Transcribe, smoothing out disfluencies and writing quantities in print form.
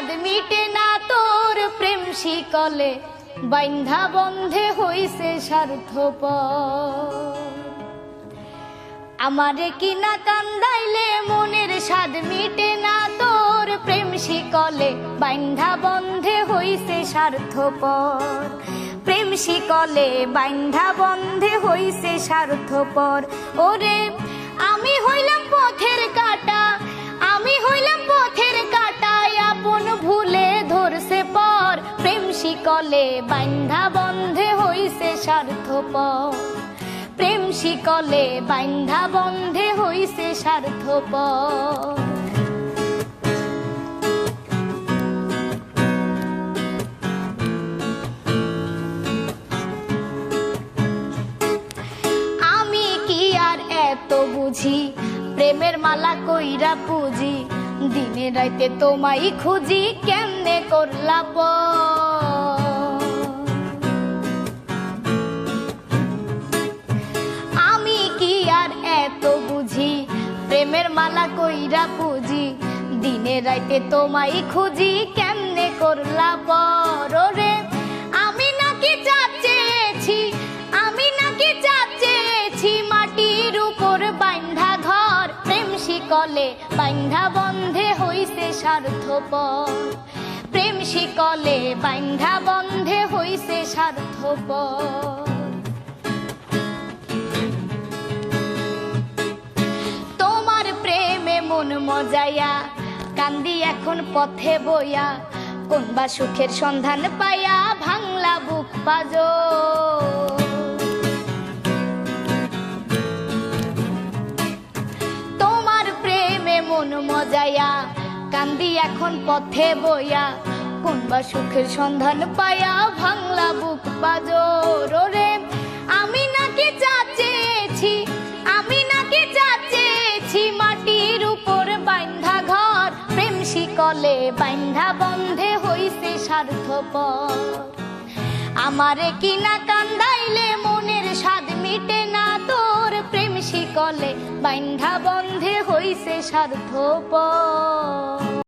স্বাদ মিটে না তোর প্রেম শিকলে বাইন্ধা বন্ধে হইছে স্বার্থপর। আমারে কিনা কান্দাইলে মনের স্বাদ মিটে না তোর প্রেম শিকলে বাইন্ধা বন্ধে হইছে স্বার্থপর। প্রেম শিকলে বাইন্ধা বন্ধে হইছে স্বার্থপর। ওরে আমি হইলাম পথের কাটা, আমি হইলাম পথের কাটা, আপন ভুলে ধরছে পর। প্রেম শিকলে বাইন্ধা বন্ধে হইছে স্বার্থপর। প্রেম শিকলে বাইন্ধা বন্ধে হইছে স্বার্থপর। আমি কি আর এত বুঝি প্রেমের মালা কইরা পুজি, দিনে রাইতে তোমায় খুঁজি কেমনে করলা পর। আমি কি আর এত বুঝি প্রেমের মালা কইরা পুজি, দিনে রাইতে তোমায় খুঁজি কেমনে করলা পর। রে আমি নাকি চাচ্ছেছি, আমি নাকি চাচ্ছেছি মাটির উপর বাইন্ধা ঘর। প্রেম শিকলে বাইন্ধা বন্ধে হইছে স্বার্থপর। প্রেম শিকলে বাইন্ধা বন্ধে হইছে স্বার্থপর। তোমার প্রেমে মন মজাইয়া কান্দি এখন পথে বইয়া, কোনবা সুখের সন্ধান পাইয়া ভাঙলা বুক পাজর। তোমার প্রেমে মন মজাইয়া কান্দি এখন পথে বইয়া, কোনবা সুখের সন্ধান পাইয়া ভাঙলা বুক পাজর। রে আমি নাকি চাচ্ছেছি, আমি নাকি চাচ্ছেছি মাটির উপর বাইন্ধা ঘর। প্রেম শিকলে বাইন্ধা বন্ধে হইছে স্বার্থপর। আমারে কিনা কান্দাইলে মনের স্বাদ মিটে না তোর প্রেম শিকলে বাইন্ধা বন্ধে হইছে স্বার্থপর।